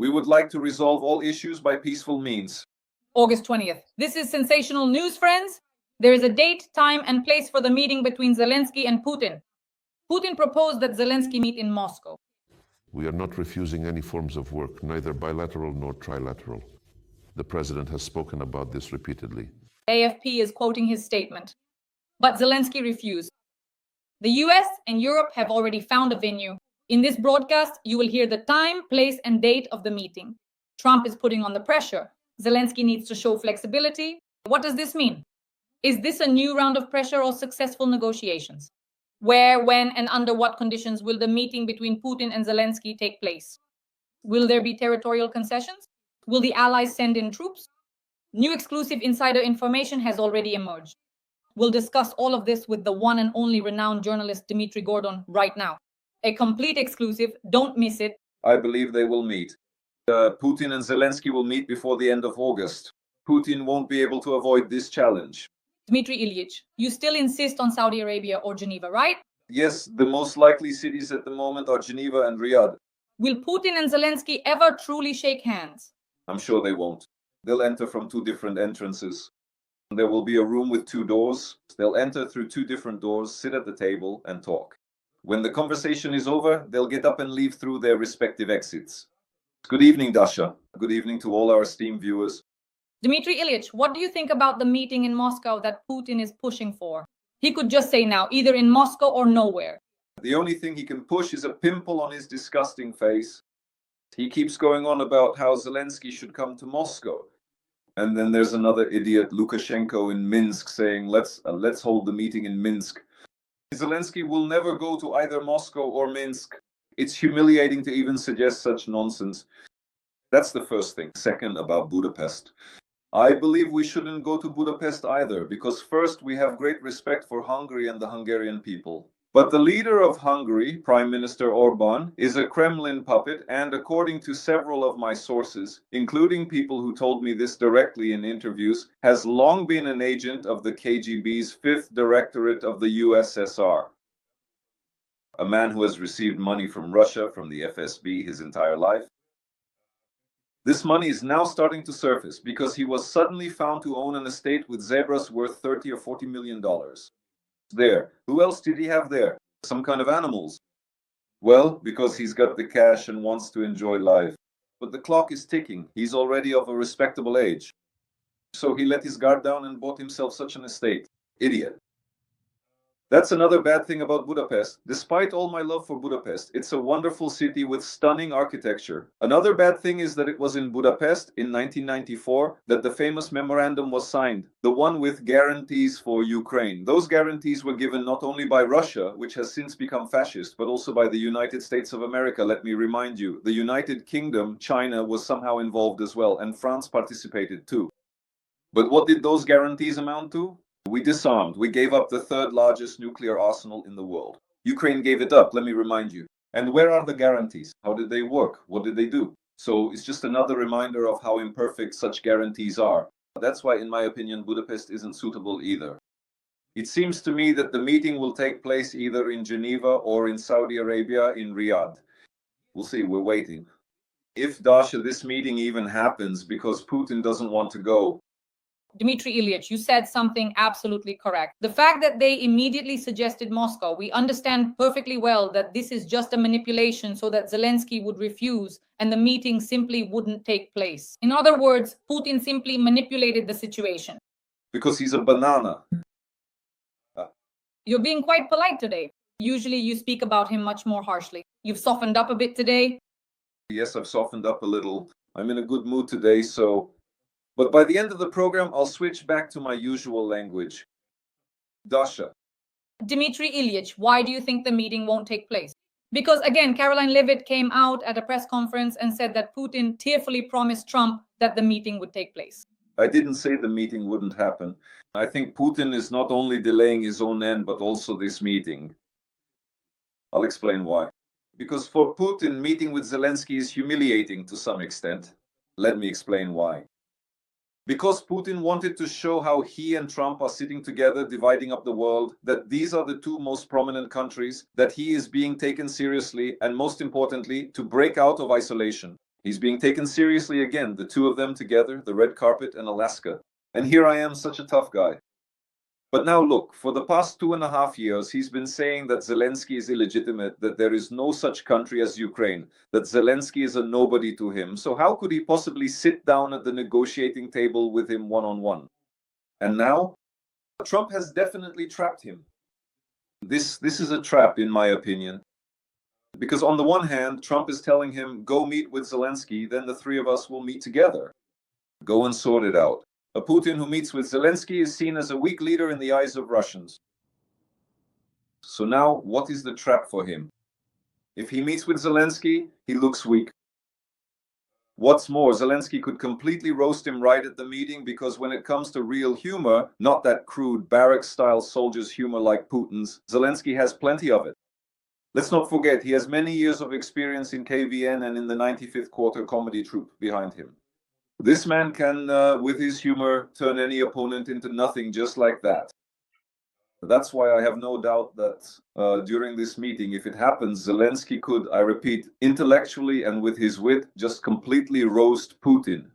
We would like to resolve all issues by peaceful means. August 20th. This is sensational news, friends. There is a date, time, and place for the meeting between Zelensky and Putin. Putin proposed that Zelensky meet in Moscow. We are not refusing any forms of work, neither bilateral nor trilateral. The president has spoken about this repeatedly. AFP is quoting his statement. But Zelensky refused. The US and Europe have already found a venue. In this broadcast, you will hear the time, place, and date of the meeting. Trump is putting on the pressure. Zelensky needs to show flexibility. What does this mean? Is this a new round of pressure or successful negotiations? Where, when, and under what conditions will the meeting between Putin and Zelensky take place? Will there be territorial concessions? Will the allies send in troops? New exclusive insider information has already emerged. We'll discuss all of this with the one and only renowned journalist Dmitry Gordon right now. A complete exclusive, don't miss it. I believe they will meet. Putin and Zelensky will meet before the end of August. Putin won't be able to avoid this challenge. Dmitry Ilyich, you still insist on Saudi Arabia or Geneva, right? Yes, the most likely cities at the moment are Geneva and Riyadh. Will Putin and Zelensky ever truly shake hands? I'm sure they won't. They'll enter from two different entrances. There will be a room with two doors. They'll enter through two different doors, sit at the table, and talk. When the conversation is over, they'll get up and leave through their respective exits. Good evening, Dasha. Good evening to all our esteemed viewers. Dmitry Ilyich, what do you think about the meeting in Moscow that Putin is pushing for? He could just say now, either in Moscow or nowhere. The only thing he can push is a pimple on his disgusting face. He keeps going on about how Zelensky should come to Moscow. And then there's another idiot, Lukashenko, in Minsk saying, let's hold the meeting in Minsk. Zelensky will never go to either Moscow or Minsk. It's humiliating to even suggest such nonsense. That's the first thing. Second, about Budapest. I believe we shouldn't go to Budapest either, because first, we have great respect for Hungary and the Hungarian people. But the leader of Hungary, Prime Minister Orbán, is a Kremlin puppet, and according to several of my sources, including people who told me this directly in interviews, has long been an agent of the KGB's 5th Directorate of the USSR. A man who has received money from Russia, from the FSB, his entire life. This money is now starting to surface because he was suddenly found to own an estate with zebras worth $30 or $40 million. There. Who else did he have there? Some kind of animals. Well, because he's got the cash and wants to enjoy life. But the clock is ticking. He's already of a respectable age. So he let his guard down and bought himself such an estate. Idiot. That's another bad thing about Budapest. Despite all my love for Budapest, it's a wonderful city with stunning architecture. Another bad thing is that it was in Budapest in 1994 that the famous memorandum was signed, the one with guarantees for Ukraine. Those guarantees were given not only by Russia, which has since become fascist, but also by the United States of America. Let me remind you, the United Kingdom, China, was somehow involved as well, and France participated too. But what did those guarantees amount to? We disarmed. We gave up the 3rd largest nuclear arsenal in the world. Ukraine gave it up, let me remind you. And where are the guarantees? How did they work? What did they do? So it's just another reminder of how imperfect such guarantees are. That's why, in my opinion, Budapest isn't suitable either. It seems to me that the meeting will take place either in Geneva or in Saudi Arabia, in Riyadh. We'll see, we're waiting. If, Dasha, this meeting even happens because Putin doesn't want to go, Dmitry Ilyich, you said something absolutely correct. The fact that they immediately suggested Moscow, we understand perfectly well that this is just a manipulation so that Zelensky would refuse and the meeting simply wouldn't take place. In other words, Putin simply manipulated the situation. Because he's a banana. You're being quite polite today. Usually you speak about him much more harshly. You've softened up a bit today. Yes, I've softened up a little. I'm in a good mood today, so... But by the end of the program, I'll switch back to my usual language. Dasha. Dmitry Ilyich, why do you think the meeting won't take place? Because again, Caroline Leavitt came out at a press conference and said that Putin tearfully promised Trump that the meeting would take place. I didn't say the meeting wouldn't happen. I think Putin is not only delaying his own end, but also this meeting. I'll explain why. Because for Putin, meeting with Zelensky is humiliating to some extent. Let me explain why. Because Putin wanted to show how he and Trump are sitting together, dividing up the world, that these are the two most prominent countries, that he is being taken seriously, and most importantly, to break out of isolation. He's being taken seriously again, the two of them together, the red carpet and Alaska. And here I am, such a tough guy. But now look, for the past 2.5 years, he's been saying that Zelensky is illegitimate, that there is no such country as Ukraine, that Zelensky is a nobody to him. So how could he possibly sit down at the negotiating table with him one-on-one? And now, Trump has definitely trapped him. This is a trap, in my opinion. Because on the one hand, Trump is telling him, go meet with Zelensky, then the three of us will meet together. Go and sort it out. A Putin who meets with Zelensky is seen as a weak leader in the eyes of Russians. So now, what is the trap for him? If he meets with Zelensky, he looks weak. What's more, Zelensky could completely roast him right at the meeting, because when it comes to real humor, not that crude barrack-style soldiers' humor like Putin's, Zelensky has plenty of it. Let's not forget, he has many years of experience in KVN and in the 95th Quarter comedy troupe behind him. This man can, with his humor, turn any opponent into nothing just like that. That's why I have no doubt that during this meeting, if it happens, Zelensky could, I repeat, intellectually and with his wit, just completely roast Putin.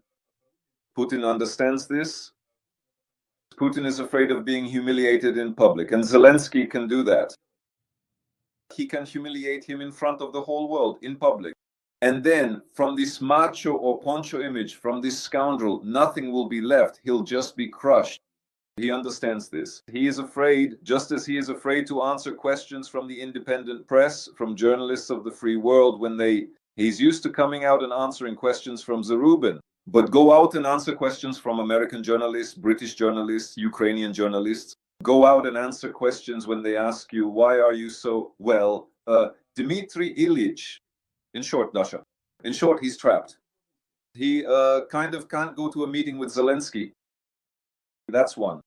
Putin understands this. Putin is afraid of being humiliated in public, and Zelensky can do that. He can humiliate him in front of the whole world, in public. And then, from this macho or poncho image, from this scoundrel, nothing will be left. He'll just be crushed. He understands this. He is afraid, just as he is afraid to answer questions from the independent press, from journalists of the free world, he's used to coming out and answering questions from Zarubin. But go out and answer questions from American journalists, British journalists, Ukrainian journalists. Go out and answer questions when they ask you, why are you so, Dmitry Ilyich. In short, Dasha. In short, he's trapped. He kind of can't go to a meeting with Zelensky. That's one.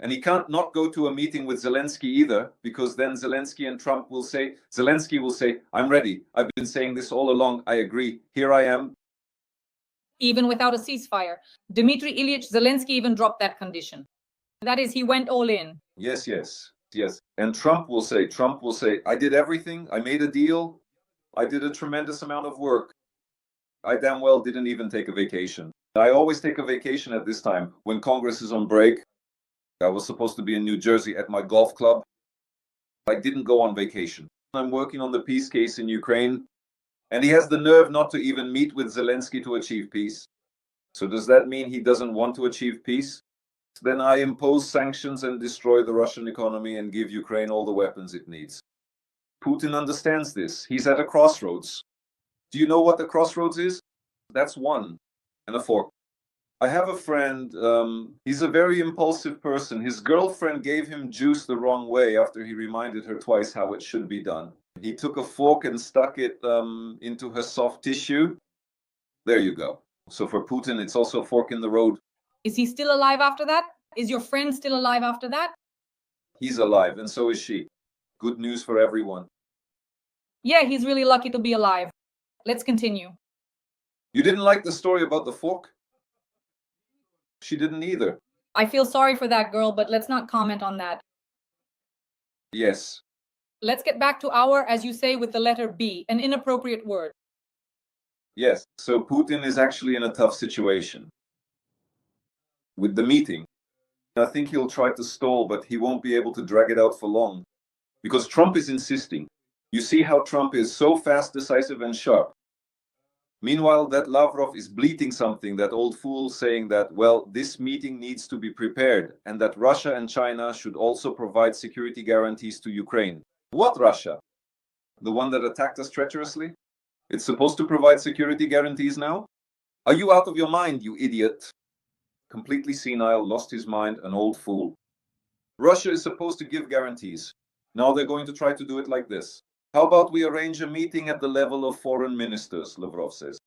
And he can't not go to a meeting with Zelensky either, because then Zelensky and Trump will say, Zelensky will say, I'm ready. I've been saying this all along. I agree. Here I am. Even without a ceasefire, Dmitry Ilyich Zelensky even dropped that condition. That is, he went all in. Yes. And Trump will say, I did everything. I made a deal. I did a tremendous amount of work. I damn well didn't even take a vacation. I always take a vacation at this time when Congress is on break. I was supposed to be in New Jersey at my golf club. I didn't go on vacation. I'm working on the peace case in Ukraine, and he has the nerve not to even meet with Zelensky to achieve peace. So does that mean he doesn't want to achieve peace? Then I impose sanctions and destroy the Russian economy and give Ukraine all the weapons it needs. Putin understands this. He's at a crossroads. Do you know what the crossroads is? That's one and a fork. I have a friend, he's a very impulsive person. His girlfriend gave him juice the wrong way after he reminded her twice how it should be done. He took a fork and stuck it into her soft tissue. There you go. So for Putin, it's also a fork in the road. Is he still alive after that? Is your friend still alive after that? He's alive, and so is she. Good news for everyone. Yeah, he's really lucky to be alive. Let's continue. You didn't like the story about the fork? She didn't either. I feel sorry for that girl, but let's not comment on that. Yes. Let's get back to our, as you say, with the letter B, an inappropriate word. Yes, so Putin is actually in a tough situation. With the meeting, I think he'll try to stall, but he won't be able to drag it out for long. Because Trump is insisting. You see how Trump is so fast, decisive, and sharp. Meanwhile, that Lavrov is bleating something, that old fool, saying that, well, this meeting needs to be prepared, and that Russia and China should also provide security guarantees to Ukraine. What Russia? The one that attacked us treacherously? It's supposed to provide security guarantees now? Are you out of your mind, you idiot? Completely senile, lost his mind, an old fool. Russia is supposed to give guarantees. Now they're going to try to do it like this. How about we arrange a meeting at the level of foreign ministers, Lavrov says.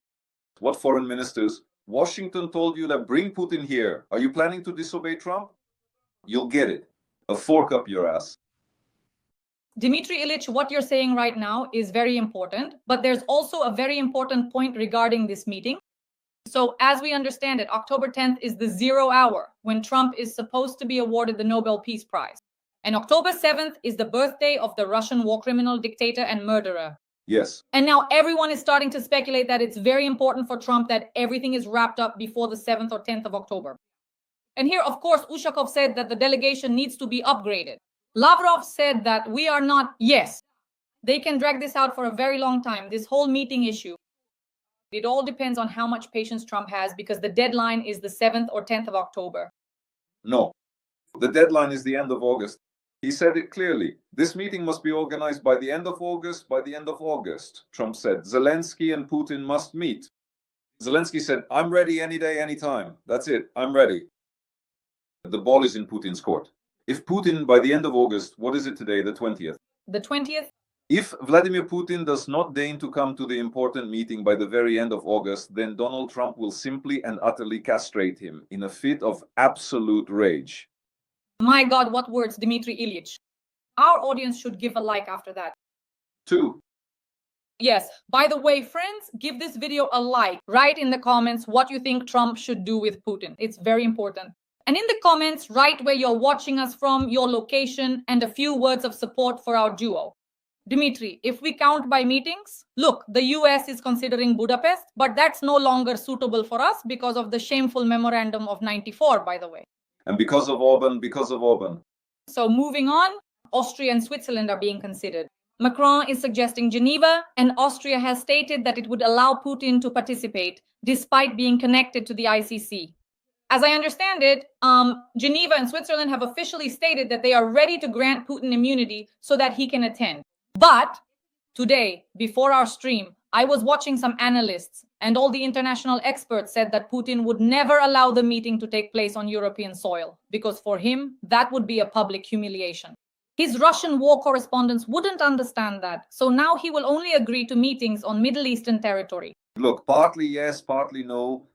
What foreign ministers? Washington told you to bring Putin here. Are you planning to disobey Trump? You'll get it. A fork up your ass. Dmitry Ilyich, what you're saying right now is very important, but there's also a very important point regarding this meeting. So as we understand it, October 10th is the 0 hour when Trump is supposed to be awarded the Nobel Peace Prize. And October 7th is the birthday of the Russian war criminal, dictator, and murderer. Yes. And now everyone is starting to speculate that it's very important for Trump that everything is wrapped up before the 7th or 10th of October. And here, of course, Ushakov said that the delegation needs to be upgraded. Lavrov said that we are not, yes, they can drag this out for a very long time, this whole meeting issue. It all depends on how much patience Trump has, because the deadline is the 7th or 10th of October. No, the deadline is the end of August. He said it clearly. This meeting must be organized by the end of August, by the end of August, Trump said. Zelensky and Putin must meet. Zelensky said, I'm ready any day, any time. That's it, I'm ready. The ball is in Putin's court. If Putin, by the end of August, what is it today, the 20th? The 20th? If Vladimir Putin does not deign to come to the important meeting by the very end of August, then Donald Trump will simply and utterly castrate him in a fit of absolute rage. My God, what words, Dmitry Ilyich. Our audience should give a like after that. 2. Yes, by the way, friends, give this video a like. Write in the comments what you think Trump should do with Putin. It's very important. And in the comments, write where you're watching us from, your location, and a few words of support for our duo. Dmitry, if we count by meetings, look, the US is considering Budapest, but that's no longer suitable for us because of the shameful memorandum of '94, by the way. And because of Orban. So moving on, Austria and Switzerland are being considered. Macron is suggesting Geneva, and Austria has stated that it would allow Putin to participate, despite being connected to the ICC. As I understand it, Geneva and Switzerland have officially stated that they are ready to grant Putin immunity so that he can attend. But today, before our stream, I was watching some analysts, and all the international experts said that Putin would never allow the meeting to take place on European soil, because for him, that would be a public humiliation. His Russian war correspondents wouldn't understand that, so now he will only agree to meetings on Middle Eastern territory. Look, partly yes, partly no.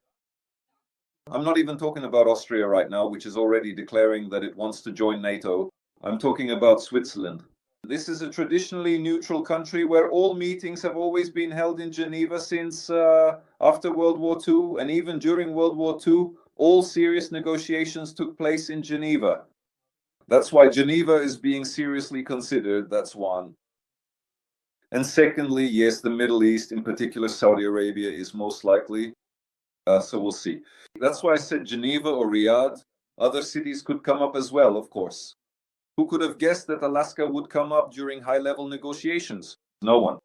I'm not even talking about Austria right now, which is already declaring that it wants to join NATO. I'm talking about Switzerland. This is a traditionally neutral country where all meetings have always been held in Geneva since after World War II, and even during World War II, all serious negotiations took place in Geneva. That's why Geneva is being seriously considered, that's one. And secondly, yes, the Middle East, in particular Saudi Arabia, is most likely. So we'll see. That's why I said Geneva or Riyadh. Other cities could come up as well, of course. Who could have guessed that Alaska would come up during high-level negotiations? No one,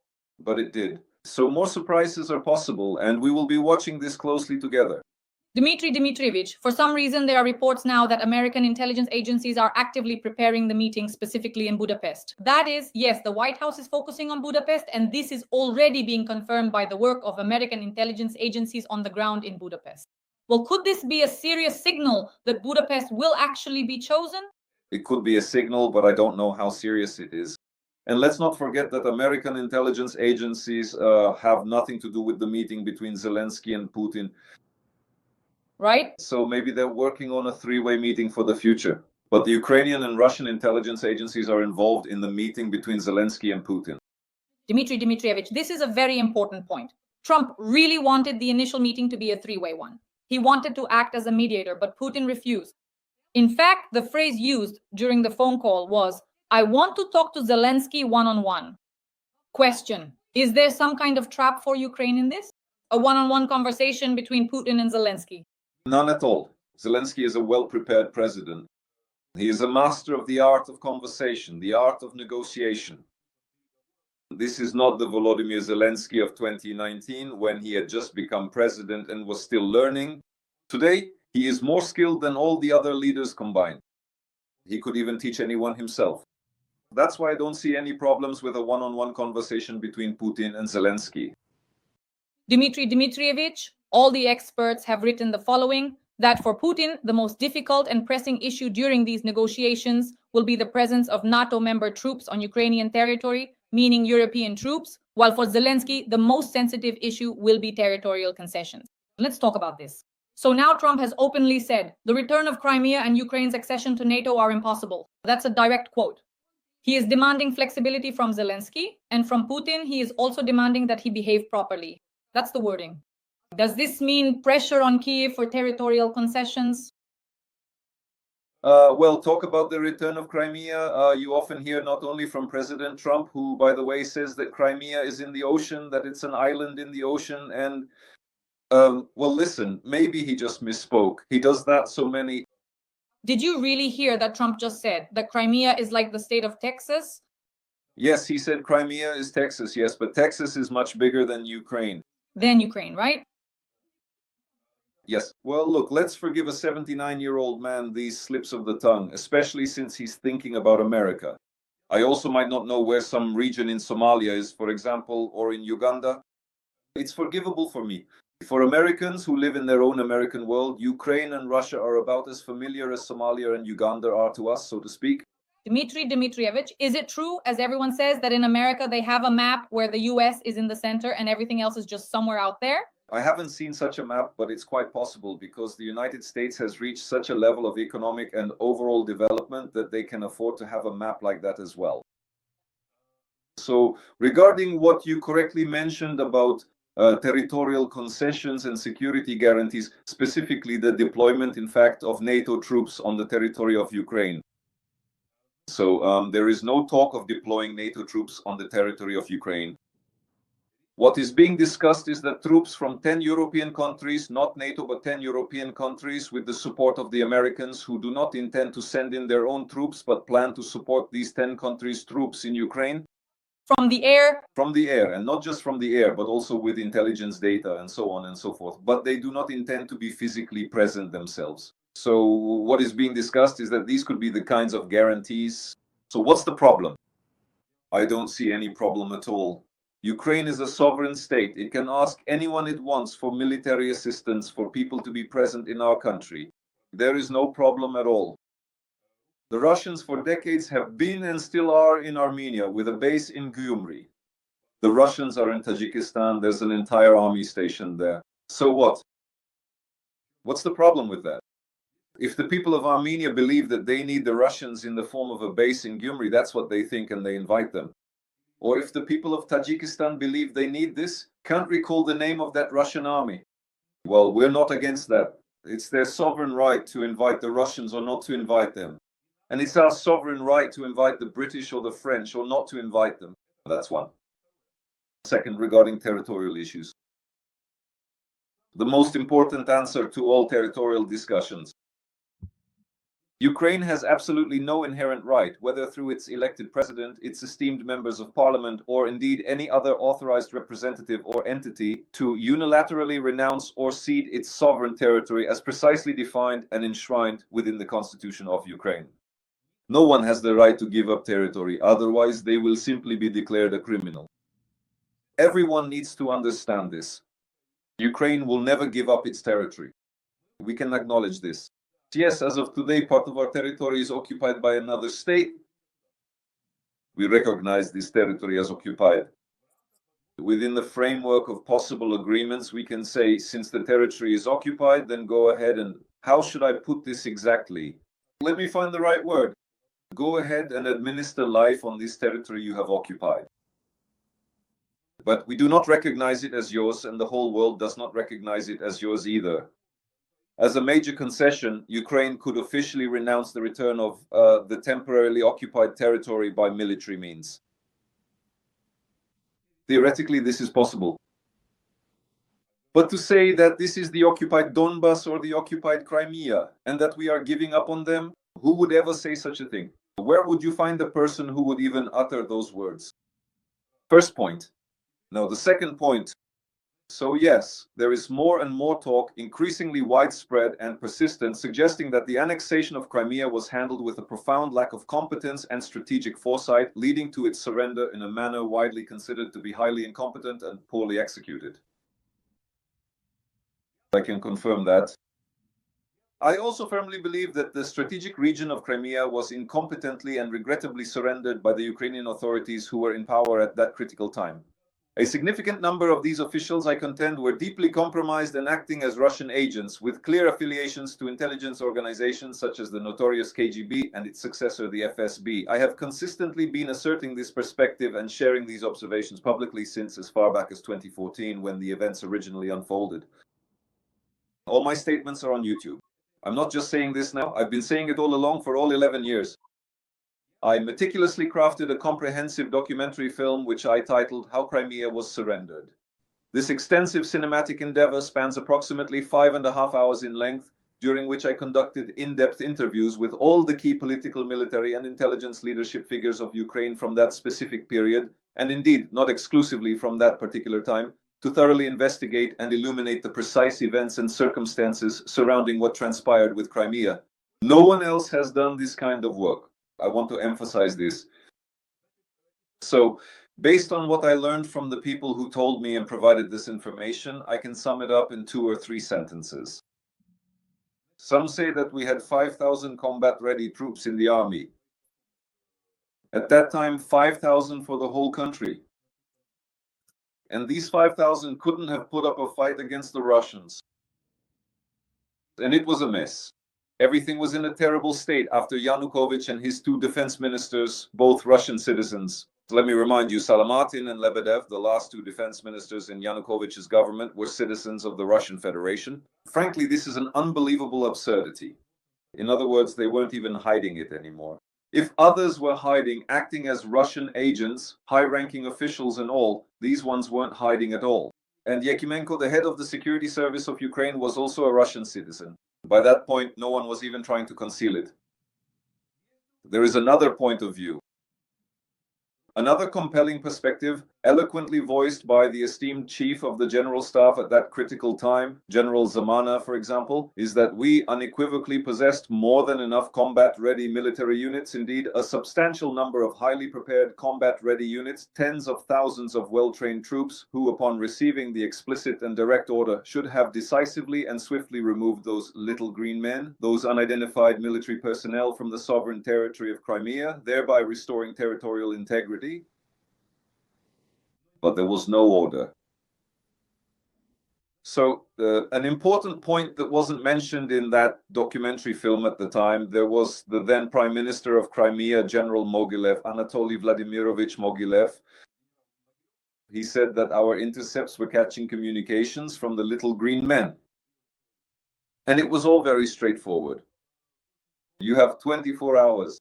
but it did. So more surprises are possible, and we will be watching this closely together. Dmitry Dmitrievich, for some reason there are reports now that American intelligence agencies are actively preparing the meeting specifically in Budapest. That is, yes, the White House is focusing on Budapest, and this is already being confirmed by the work of American intelligence agencies on the ground in Budapest. Well, could this be a serious signal that Budapest will actually be chosen? It could be a signal, but I don't know how serious it is. And let's not forget that American intelligence agencies have nothing to do with the meeting between Zelensky and Putin. Right? So maybe they're working on a three-way meeting for the future. But the Ukrainian and Russian intelligence agencies are involved in the meeting between Zelensky and Putin. Dmitry Dmitrievich, this is a very important point. Trump really wanted the initial meeting to be a three-way one. He wanted to act as a mediator, but Putin refused. In fact, the phrase used during the phone call was, "I want to talk to Zelensky one-on-one." Question, is there some kind of trap for Ukraine in this? A one-on-one conversation between Putin and Zelensky? None at all. Zelensky is a well-prepared president. He is a master of the art of conversation, the art of negotiation. This is not the Volodymyr Zelensky of 2019, when he had just become president and was still learning. Today, he is more skilled than all the other leaders combined. He could even teach anyone himself. That's why I don't see any problems with a one-on-one conversation between Putin and Zelensky. Dmitry Dmitrievich, all the experts have written the following, that for Putin, the most difficult and pressing issue during these negotiations will be the presence of NATO member troops on Ukrainian territory, meaning European troops, while for Zelensky, the most sensitive issue will be territorial concessions. Let's talk about this. So now Trump has openly said, the return of Crimea and Ukraine's accession to NATO are impossible. That's a direct quote. He is demanding flexibility from Zelensky, and from Putin, he is also demanding that he behave properly. That's the wording. Does this mean pressure on Kyiv for territorial concessions? Well, talk about the return of Crimea. You often hear not only from President Trump, who, by the way, says that Crimea is in the ocean, that it's an island in the ocean. And, well, listen, maybe he just misspoke. He does that so many. Did you really hear that Trump just said that Crimea is like the state of Texas? Yes, he said Crimea is Texas, yes, but Texas is much bigger than Ukraine. Than Ukraine, right? Yes. Well, look, let's forgive a 79-year-old man these slips of the tongue, especially since he's thinking about America. I also might not know where some region in Somalia is, for example, or in Uganda. It's forgivable for me. For Americans who live in their own American world, Ukraine and Russia are about as familiar as Somalia and Uganda are to us, so to speak. Dmitry Dmitrievich, is it true, as everyone says, that in America they have a map where the US is in the center and everything else is just somewhere out there? I haven't seen such a map, but it's quite possible because the United States has reached such a level of economic and overall development that they can afford to have a map like that as well. So regarding what you correctly mentioned about territorial concessions and security guarantees, specifically the deployment, in fact, of NATO troops on the territory of Ukraine. So there is no talk of deploying NATO troops on the territory of Ukraine. What is being discussed is that troops from 10 European countries, not NATO, but 10 European countries, with the support of the Americans, who do not intend to send in their own troops, but plan to support these 10 countries' troops in Ukraine. From the air? From the air, and not just from the air, but also with intelligence data and so on and so forth. But they do not intend to be physically present themselves. So what is being discussed is that these could be the kinds of guarantees. So what's the problem? I don't see any problem at all. Ukraine is a sovereign state. It can ask anyone it wants for military assistance for people to be present in our country. There is no problem at all. The Russians for decades have been and still are in Armenia with a base in Gyumri. The Russians are in Tajikistan. There's an entire army stationed there. So what? What's the problem with that? If the people of Armenia believe that they need the Russians in the form of a base in Gyumri, that's what they think and they invite them. Or if the people of Tajikistan believe they need this, can't recall the name of that Russian army. Well, we're not against that. It's their sovereign right to invite the Russians or not to invite them. And it's our sovereign right to invite the British or the French or not to invite them. That's one. Second, regarding territorial issues. The most important answer to all territorial discussions. Ukraine has absolutely no inherent right, whether through its elected president, its esteemed members of parliament, or indeed any other authorized representative or entity, to unilaterally renounce or cede its sovereign territory as precisely defined and enshrined within the Constitution of Ukraine. No one has the right to give up territory, otherwise they will simply be declared a criminal. Everyone needs to understand this. Ukraine will never give up its territory. We can acknowledge this. Yes, as of today, part of our territory is occupied by another state. We recognize this territory as occupied. Within the framework of possible agreements, we can say, since the territory is occupied, then go ahead and, how should I put this exactly? Let me find the right word. Go ahead and administer life on this territory you have occupied. But we do not recognize it as yours, and the whole world does not recognize it as yours either. As a major concession, Ukraine could officially renounce the return of the temporarily occupied territory by military means. Theoretically, this is possible. But to say that this is the occupied Donbas or the occupied Crimea, and that we are giving up on them, who would ever say such a thing? Where would you find a person who would even utter those words? First point. Now, the second point. So yes, there is more and more talk, increasingly widespread and persistent, suggesting that the annexation of Crimea was handled with a profound lack of competence and strategic foresight, leading to its surrender in a manner widely considered to be highly incompetent and poorly executed. I can confirm that. I also firmly believe that the strategic region of Crimea was incompetently and regrettably surrendered by the Ukrainian authorities who were in power at that critical time. A significant number of these officials, I contend, were deeply compromised and acting as Russian agents with clear affiliations to intelligence organizations such as the notorious KGB and its successor, the FSB. I have consistently been asserting this perspective and sharing these observations publicly since as far back as 2014, when the events originally unfolded. All my statements are on YouTube. I'm not just saying this now. I've been saying it all along for all 11 years. I meticulously crafted a comprehensive documentary film which I titled How Crimea Was Surrendered. This extensive cinematic endeavor spans approximately 5.5 hours in length, during which I conducted in-depth interviews with all the key political, military, and intelligence leadership figures of Ukraine from that specific period, and indeed not exclusively from that particular time, to thoroughly investigate and illuminate the precise events and circumstances surrounding what transpired with Crimea. No one else has done this kind of work. I want to emphasize this. So, based on what I learned from the people who told me and provided this information, I can sum it up in 2 or 3 sentences. Some say that we had 5,000 combat-ready troops in the army. At that time, 5,000 for the whole country. And these 5,000 couldn't have put up a fight against the Russians. And it was a mess. Everything was in a terrible state after Yanukovych and his 2 defense ministers, both Russian citizens. Let me remind you, Salamatin and Lebedev, the last 2 defense ministers in Yanukovych's government, were citizens of the Russian Federation. Frankly, this is an unbelievable absurdity. In other words, they weren't even hiding it anymore. If others were hiding, acting as Russian agents, high-ranking officials and all, these ones weren't hiding at all. And Yakimenko, the head of the security service of Ukraine, was also a Russian citizen. By that point, no one was even trying to conceal it. There is another point of view. Another compelling perspective, eloquently voiced by the esteemed chief of the general staff at that critical time, General Zamana, for example, is that we unequivocally possessed more than enough combat-ready military units, indeed a substantial number of highly prepared combat-ready units, tens of thousands of well-trained troops who, upon receiving the explicit and direct order, should have decisively and swiftly removed those little green men, those unidentified military personnel from the sovereign territory of Crimea, thereby restoring territorial integrity. But there was no order. So an important point that wasn't mentioned in that documentary film at the time, there was the then Prime Minister of Crimea, General Mogilev, Anatoly Vladimirovich Mogilev. He said that our intercepts were catching communications from the little green men. And it was all very straightforward. You have 24 hours.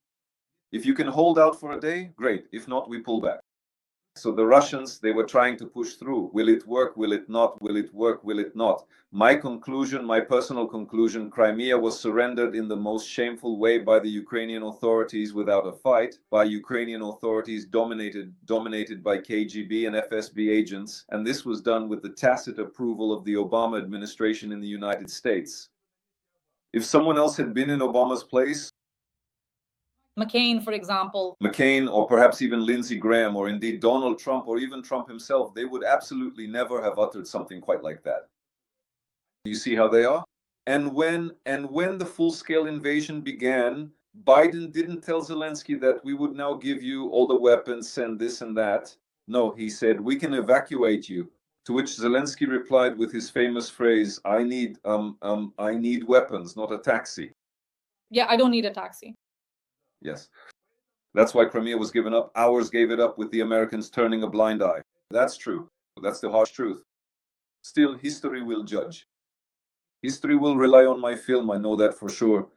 If you can hold out for a day, great. If not, we pull back. So the Russians, they were trying to push through. Will it work? Will it not? Will it work? Will it not? My conclusion, my personal conclusion, Crimea was surrendered in the most shameful way by the Ukrainian authorities without a fight, by Ukrainian authorities dominated by KGB and FSB agents, and this was done with the tacit approval of the Obama administration in the United States. If someone else had been in Obama's place, McCain, for example. McCain, or perhaps even Lindsey Graham, or indeed Donald Trump, or even Trump himself, they would absolutely never have uttered something quite like that. You see how they are? And when the full-scale invasion began, Biden didn't tell Zelensky that we would now give you all the weapons, send this and that. No, he said, we can evacuate you. To which Zelensky replied with his famous phrase, I need weapons, not a taxi. Yeah, I don't need a taxi. Yes. That's why Crimea was given up. Ours gave it up with the Americans turning a blind eye. That's true. That's the harsh truth. Still, history will judge. History will rely on my film, I know that for sure.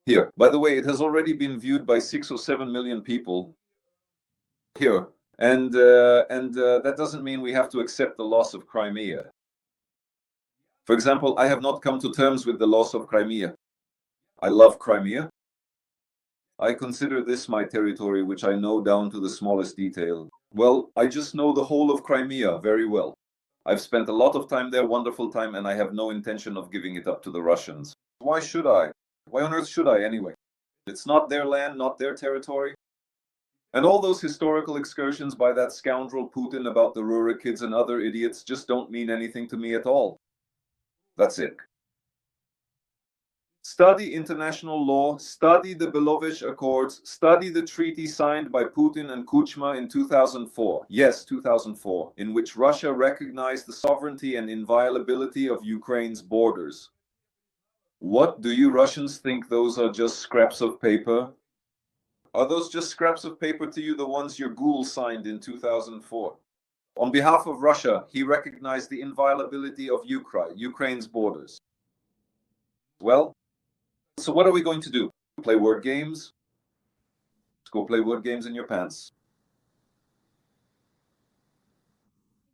Here, by the way, it has already been viewed by 6 or 7 million people here. And that doesn't mean we have to accept the loss of Crimea. For example, I have not come to terms with the loss of Crimea. I love Crimea. I consider this my territory, which I know down to the smallest detail. Well, I just know the whole of Crimea very well. I've spent a lot of time there, wonderful time, and I have no intention of giving it up to the Russians. Why should I? Why on earth should I anyway? It's not their land, not their territory. And all those historical excursions by that scoundrel Putin about the Rura kids and other idiots just don't mean anything to me at all. That's it. Study international law, study the Belovich Accords, study the treaty signed by Putin and Kuchma in 2004. Yes, 2004, in which Russia recognized the sovereignty and inviolability of Ukraine's borders. What, do you Russians think those are just scraps of paper? Are those just scraps of paper to you, the ones your ghoul signed in 2004? On behalf of Russia, he recognized the inviolability of Ukraine's borders. Well, So what are we going to do? Play word games? Let's go play word games in your pants.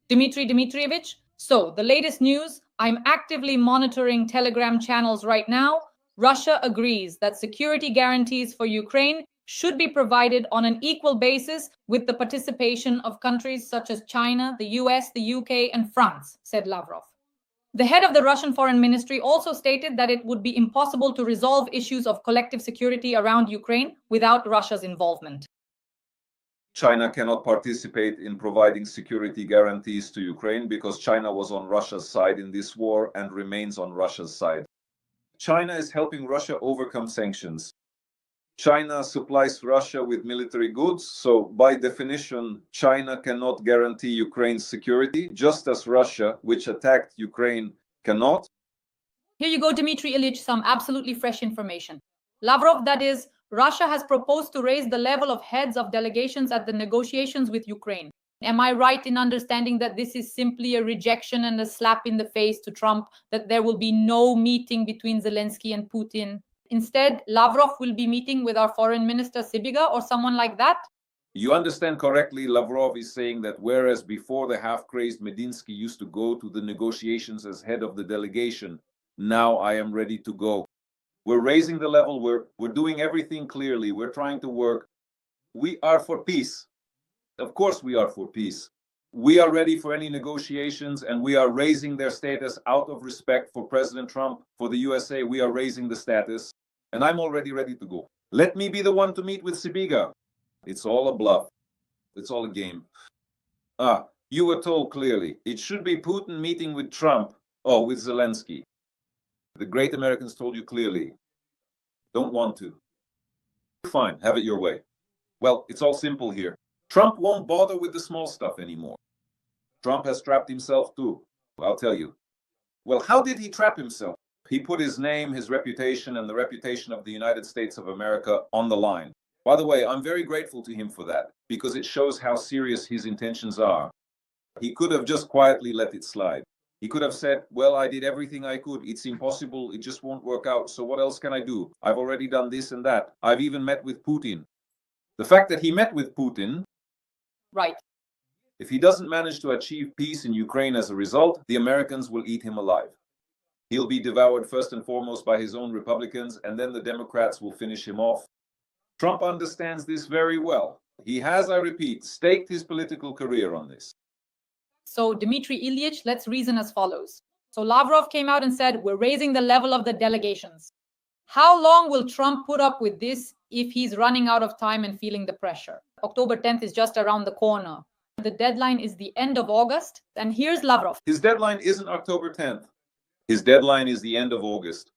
Dmitry Dmitrievich, so the latest news, I'm actively monitoring Telegram channels right now. Russia agrees that security guarantees for Ukraine should be provided on an equal basis with the participation of countries such as China, the US, the UK, and France, said Lavrov. The head of the Russian Foreign Ministry also stated that it would be impossible to resolve issues of collective security around Ukraine without Russia's involvement. China cannot participate in providing security guarantees to Ukraine because China was on Russia's side in this war and remains on Russia's side. China is helping Russia overcome sanctions. China supplies Russia with military goods, so by definition, China cannot guarantee Ukraine's security, just as Russia, which attacked Ukraine, cannot. Here you go, Dmitry Ilyich, some absolutely fresh information. Lavrov, that is, Russia has proposed to raise the level of heads of delegations at the negotiations with Ukraine. Am I right in understanding that this is simply a rejection and a slap in the face to Trump, that there will be no meeting between Zelensky and Putin? Instead, Lavrov will be meeting with our foreign minister Sybiga or someone like that? You understand correctly, Lavrov is saying that whereas before the half-crazed Medinsky used to go to the negotiations as head of the delegation, now I am ready to go. We're raising the level, we're doing everything clearly, we're trying to work. We are for peace. Of course we are for peace. We are ready for any negotiations and we are raising their status out of respect for President Trump, for the USA. We are raising the status and I'm already ready to go. Let me be the one to meet with Sybiga. It's all a bluff. It's all a game. You were told clearly. It should be Putin meeting with Trump or with Zelensky. The great Americans told you clearly. Don't want to. Fine, have it your way. Well, it's all simple here. Trump won't bother with the small stuff anymore. Trump has trapped himself too. I'll tell you. Well, how did he trap himself? He put his name, his reputation, and the reputation of the United States of America on the line. By the way, I'm very grateful to him for that, because it shows how serious his intentions are. He could have just quietly let it slide. He could have said, well, I did everything I could. It's impossible. It just won't work out. So what else can I do? I've already done this and that. I've even met with Putin. The fact that he met with Putin, right. If he doesn't manage to achieve peace in Ukraine as a result, the Americans will eat him alive. He'll be devoured first and foremost by his own Republicans, and then the Democrats will finish him off. Trump understands this very well. He has, I repeat, staked his political career on this. So, Dmitry Ilyich, let's reason as follows. So, Lavrov came out and said, we're raising the level of the delegations. How long will Trump put up with this if he's running out of time and feeling the pressure? October 10th is just around the corner. The deadline is the end of August. And here's Lavrov. His deadline isn't October 10th. His deadline is the end of August.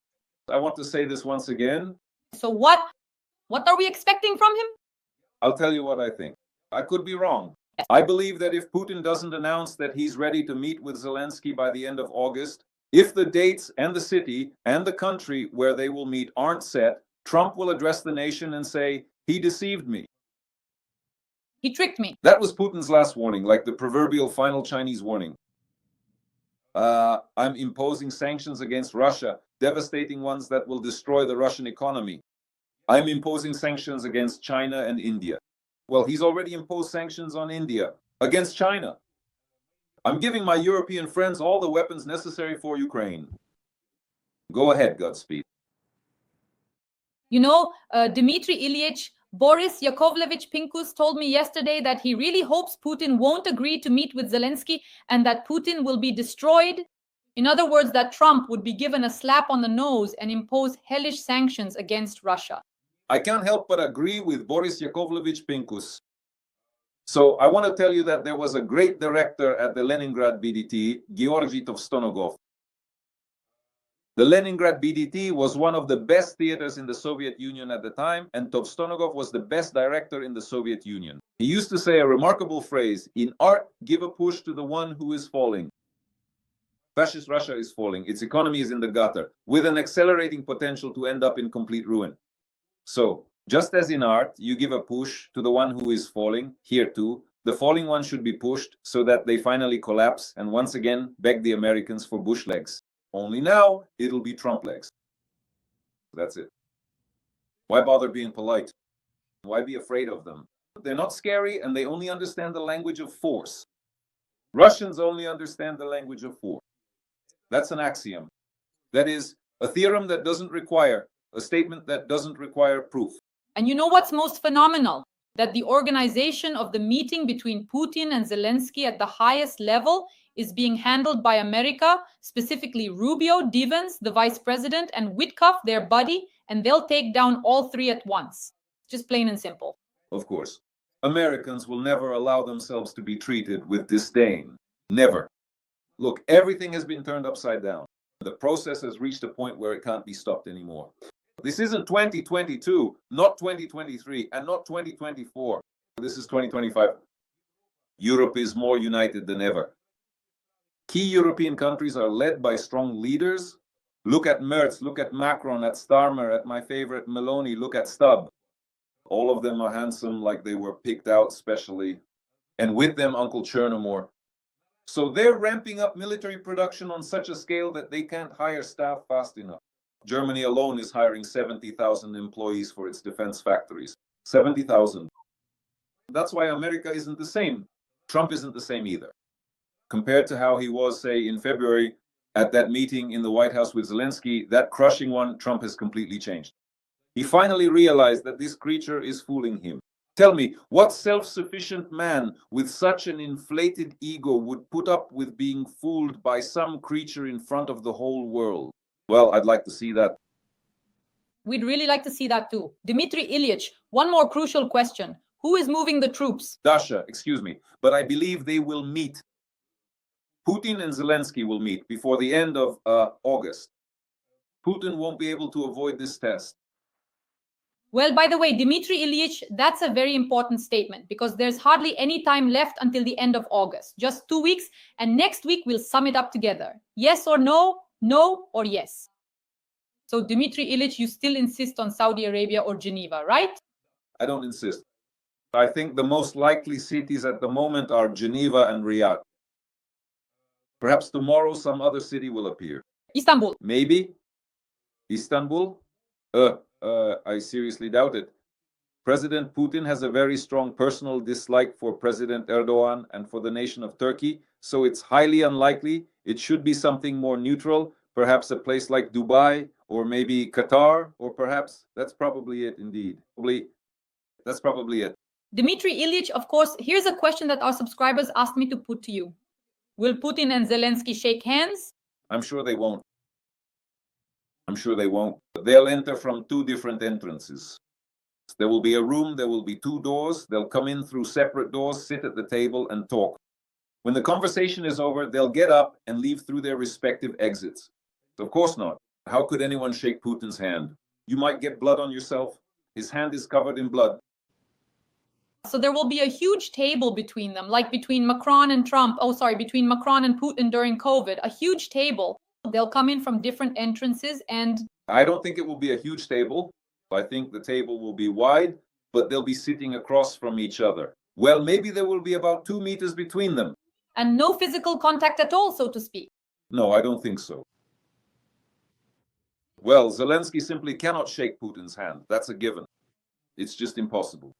I want to say this once again. So what are we expecting from him? I'll tell you what I think. I could be wrong. I believe that if Putin doesn't announce that he's ready to meet with Zelensky by the end of August, if the dates and the city and the country where they will meet aren't set, Trump will address the nation and say, he deceived me. He tricked me. That was Putin's last warning, like the proverbial final Chinese warning. I'm imposing sanctions against Russia, devastating ones that will destroy the Russian economy. I'm imposing sanctions against China and India. Well, he's already imposed sanctions on India against China. I'm giving my European friends all the weapons necessary for Ukraine. Go ahead, Godspeed. You know, Dmitry Ilyich, Boris Yakovlevich Pinkus told me yesterday that he really hopes Putin won't agree to meet with Zelensky and that Putin will be destroyed. In other words, that Trump would be given a slap on the nose and impose hellish sanctions against Russia. I can't help but agree with Boris Yakovlevich Pinkus. So I want to tell you that there was a great director at the Leningrad BDT, Georgy Tovstonogov. The Leningrad BDT was one of the best theaters in the Soviet Union at the time, and Tovstonogov was the best director in the Soviet Union. He used to say a remarkable phrase, in art, give a push to the one who is falling. Fascist Russia is falling, its economy is in the gutter, with an accelerating potential to end up in complete ruin. So, just as in art, you give a push to the one who is falling, here too, the falling one should be pushed so that they finally collapse and once again beg the Americans for Bush legs. Only now, it'll be Trump legs. That's it. Why bother being polite? Why be afraid of them? They're not scary and they only understand the language of force. Russians only understand the language of force. That's an axiom. That is a theorem that doesn't require a statement that doesn't require proof. And you know what's most phenomenal? That the organization of the meeting between Putin and Zelensky at the highest level is being handled by America, specifically Rubio, Divens, the vice president, and Witkoff, their buddy, and they'll take down all three at once. Just plain and simple. Of course. Americans will never allow themselves to be treated with disdain. Never. Look, everything has been turned upside down. The process has reached a point where it can't be stopped anymore. This isn't 2022, not 2023, and not 2024. This is 2025. Europe is more united than ever. Key European countries are led by strong leaders. Look at Merz, look at Macron, at Starmer, at my favorite Meloni, look at Stubb. All of them are handsome, like they were picked out specially. And with them, Uncle Chernomore. So they're ramping up military production on such a scale that they can't hire staff fast enough. Germany alone is hiring 70,000 employees for its defense factories. 70,000. That's why America isn't the same. Trump isn't the same either. Compared to how he was, say, in February at that meeting in the White House with Zelensky, that crushing one, Trump has completely changed. He finally realized that this creature is fooling him. Tell me, what self-sufficient man with such an inflated ego would put up with being fooled by some creature in front of the whole world? Well, I'd like to see that. We'd really like to see that too. Dmitry Ilyich, one more crucial question. Who is moving the troops? Dasha, excuse me, but I believe they will meet. Putin and Zelensky will meet before the end of August. Putin won't be able to avoid this test. Well, by the way, Dmitry Ilyich, that's a very important statement because there's hardly any time left until the end of August. Just 2 weeks, and next week we'll sum it up together. Yes or no? No or yes? So, Dmitry Ilyich, you still insist on Saudi Arabia or Geneva, right? I don't insist. I think the most likely cities at the moment are Geneva and Riyadh. Perhaps tomorrow some other city will appear. Istanbul. Maybe. Istanbul? I seriously doubt it. President Putin has a very strong personal dislike for President Erdogan and for the nation of Turkey, so it's highly unlikely. It should be something more neutral, perhaps a place like Dubai, or maybe Qatar, or perhaps, that's probably it indeed. That's probably it. Dmitry Ilyich, of course, here's a question that our subscribers asked me to put to you. Will Putin and Zelensky shake hands? I'm sure they won't. I'm sure they won't. They'll enter from two different entrances. There will be a room, there will be two doors. They'll come in through separate doors, sit at the table and talk. When the conversation is over, they'll get up and leave through their respective exits. Of course not. How could anyone shake Putin's hand? You might get blood on yourself. His hand is covered in blood. So there will be a huge table between them, like between Macron and Trump. Between Macron and Putin during COVID, a huge table. They'll come in from different entrances and... I don't think it will be a huge table. I think the table will be wide, but they'll be sitting across from each other. Well, maybe there will be about 2 meters between them. And no physical contact at all, so to speak. No, I don't think so. Well, Zelensky simply cannot shake Putin's hand. That's a given. It's just impossible.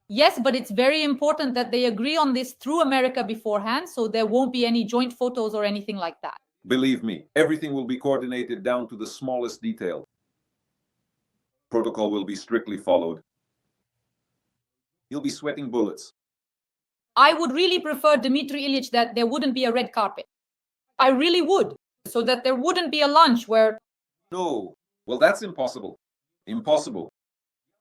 Yes, but it's very important that they agree on this through America beforehand, so there won't be any joint photos or anything like that. Believe me, everything will be coordinated down to the smallest detail. Protocol will be strictly followed. You'll be sweating bullets. I would really prefer, Dmitry Ilyich, that there wouldn't be a red carpet. I really would, so that there wouldn't be a lunch where... No, well, that's impossible. Impossible.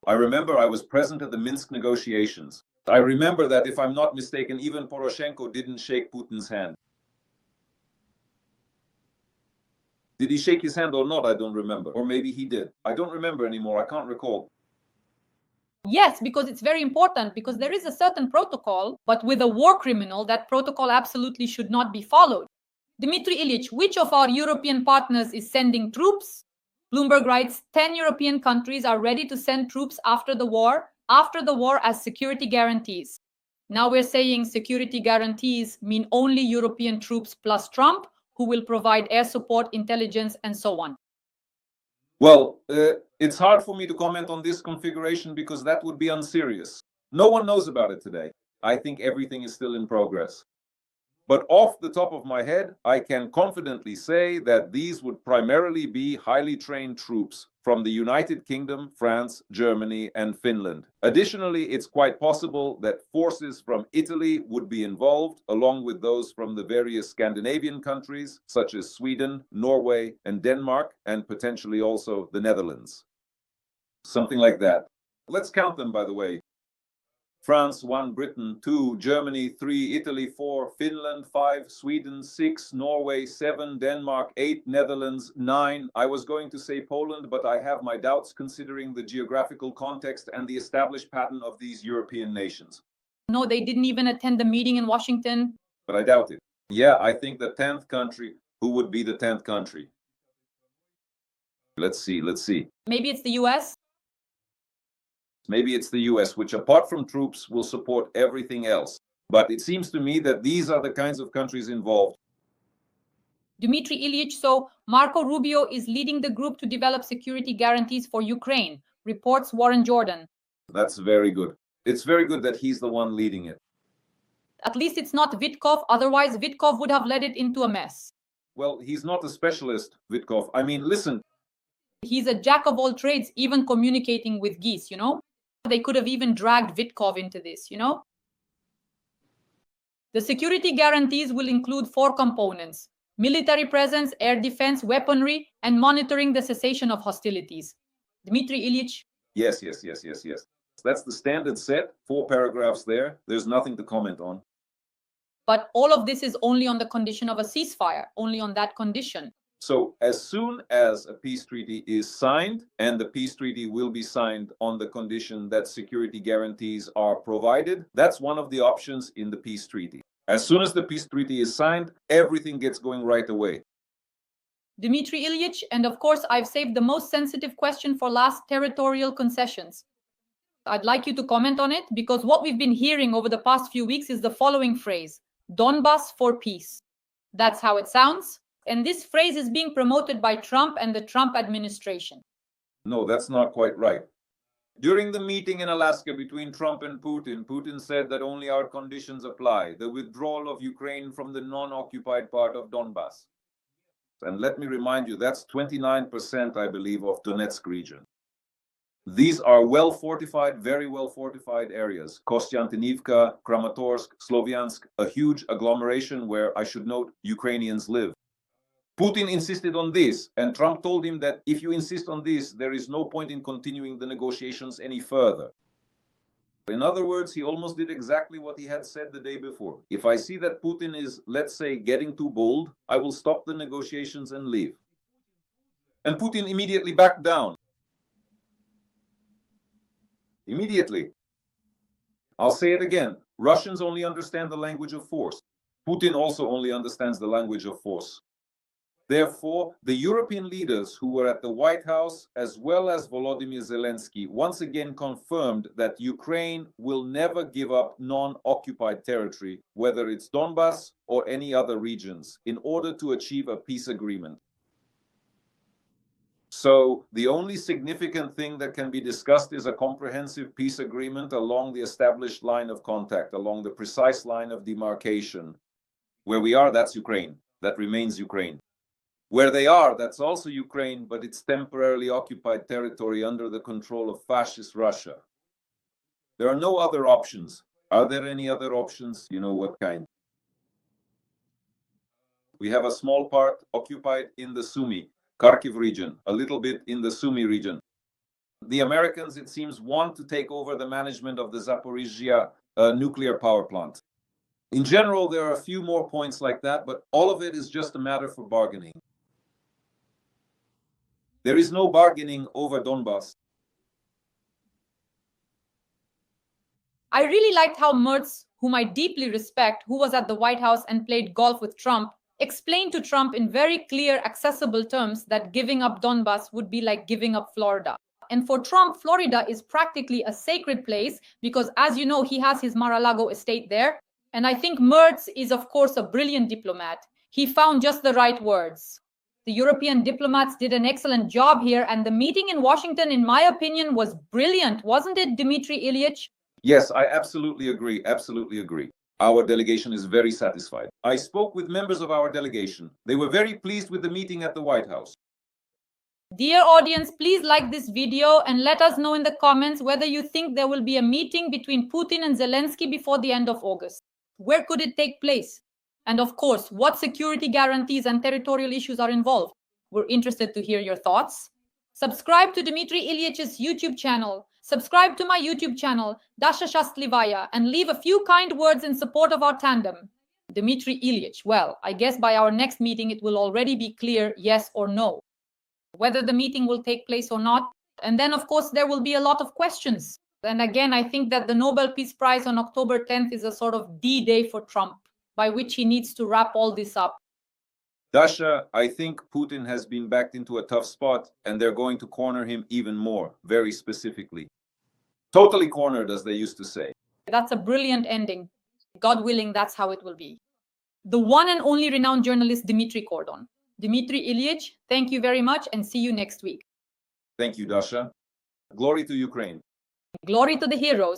I remember I was present at the Minsk negotiations. I remember that, if I'm not mistaken, even Poroshenko didn't shake Putin's hand. Did he shake his hand or not? I don't remember. Or maybe he did. I don't remember anymore. I can't recall. Yes, because it's very important, because there is a certain protocol, but with a war criminal, that protocol absolutely should not be followed. Dmitry Ilyich, which of our European partners is sending troops? Bloomberg writes, 10 European countries are ready to send troops after the war as security guarantees. Now we're saying security guarantees mean only European troops plus Trump, who will provide air support, intelligence, and so on. Well, it's hard for me to comment on this configuration because that would be unserious. No one knows about it today. I think everything is still in progress. But off the top of my head, I can confidently say that these would primarily be highly trained troops from the United Kingdom, France, Germany, and Finland. Additionally, it's quite possible that forces from Italy would be involved, along with those from the various Scandinavian countries, such as Sweden, Norway, and Denmark, and potentially also the Netherlands. Something like that. Let's count them, by the way. France 1, Britain 2, Germany 3, Italy 4, Finland 5, Sweden 6, Norway 7, Denmark 8, Netherlands 9. I was going to say Poland, but I have my doubts considering the geographical context and the established pattern of these European nations. No, they didn't even attend the meeting in Washington. But I doubt it. Yeah, I think the 10th country. Who would be the 10th country? Let's see. Maybe it's the US? Maybe it's the US, which apart from troops will support everything else. But it seems to me that these are the kinds of countries involved. Dmitry Ilyich, so Marco Rubio is leading the group to develop security guarantees for Ukraine, reports Warren Jordan. That's very good. It's very good that he's the one leading it. At least it's not Vitkov, otherwise Vitkov would have led it into a mess. Well, he's not a specialist, Vitkov. I mean, listen. He's a jack of all trades, even communicating with geese, you know? They could have even dragged Vitkov into this, you know? The security guarantees will include 4 components: military presence, air defense, weaponry, and monitoring the cessation of hostilities. Dmitry Ilyich? Yes. That's the standard set, 4 paragraphs there. There's nothing to comment on. But all of this is only on the condition of a ceasefire, only on that condition. So as soon as a peace treaty is signed, and the peace treaty will be signed on the condition that security guarantees are provided, that's one of the options in the peace treaty. As soon as the peace treaty is signed, everything gets going right away. Dmitry Ilyich, and of course I've saved the most sensitive question for last: territorial concessions. I'd like you to comment on it, because what we've been hearing over the past few weeks is the following phrase: Donbas for peace. That's how it sounds. And this phrase is being promoted by Trump and the Trump administration. No, that's not quite right. During the meeting in Alaska between Trump and Putin said that only our conditions apply: the withdrawal of Ukraine from the non-occupied part of Donbas. And let me remind you, that's 29%, I believe, of Donetsk region. These are well-fortified, very well-fortified areas. Kostiantynivka, Kramatorsk, Sloviansk, a huge agglomeration where, I should note, Ukrainians live. Putin insisted on this, and Trump told him that if you insist on this, there is no point in continuing the negotiations any further. In other words, he almost did exactly what he had said the day before. If I see that Putin is, let's say, getting too bold, I will stop the negotiations and leave. And Putin immediately backed down. Immediately. I'll say it again. Russians only understand the language of force. Putin also only understands the language of force. Therefore, the European leaders who were at the White House, as well as Volodymyr Zelensky, once again confirmed that Ukraine will never give up non-occupied territory, whether it's Donbas or any other regions, in order to achieve a peace agreement. So the only significant thing that can be discussed is a comprehensive peace agreement along the established line of contact, along the precise line of demarcation. Where we are, that's Ukraine. That remains Ukraine. Where they are, that's also Ukraine, but it's temporarily occupied territory under the control of fascist Russia. There are no other options. Are there any other options? You know what kind? We have a small part occupied in the Sumy, Kharkiv region, a little bit in the Sumy region. The Americans, it seems, want to take over the management of the Zaporizhzhia nuclear power plant. In general, there are a few more points like that, but all of it is just a matter for bargaining. There is no bargaining over Donbas. I really liked how Merz, whom I deeply respect, who was at the White House and played golf with Trump, explained to Trump in very clear, accessible terms that giving up Donbas would be like giving up Florida. And for Trump, Florida is practically a sacred place because, as you know, he has his Mar-a-Lago estate there. And I think Merz is, of course, a brilliant diplomat. He found just the right words. The European diplomats did an excellent job here, and the meeting in Washington, in my opinion, was brilliant, wasn't it, Dmitry Ilyich? Yes, I absolutely agree. Absolutely agree. Our delegation is very satisfied. I spoke with members of our delegation. They were very pleased with the meeting at the White House. Dear audience, please like this video and let us know in the comments whether you think there will be a meeting between Putin and Zelensky before the end of August. Where could it take place? And of course, what security guarantees and territorial issues are involved? We're interested to hear your thoughts. Subscribe to Dmitry Ilyich's YouTube channel. Subscribe to my YouTube channel, Dasha Shastlivaya, and leave a few kind words in support of our tandem. Dmitry Ilyich, well, I guess by our next meeting it will already be clear yes or no, whether the meeting will take place or not. And then, of course, there will be a lot of questions. And again, I think that the Nobel Peace Prize on October 10th is a sort of D-Day for Trump, by which he needs to wrap all this up. Dasha, I think Putin has been backed into a tough spot, and they're going to corner him even more, very specifically. Totally cornered, as they used to say. That's a brilliant ending. God willing, that's how it will be. The one and only renowned journalist, Dmitry Kordon. Dmitry Ilyich, thank you very much, and see you next week. Thank you, Dasha. Glory to Ukraine. Glory to the heroes.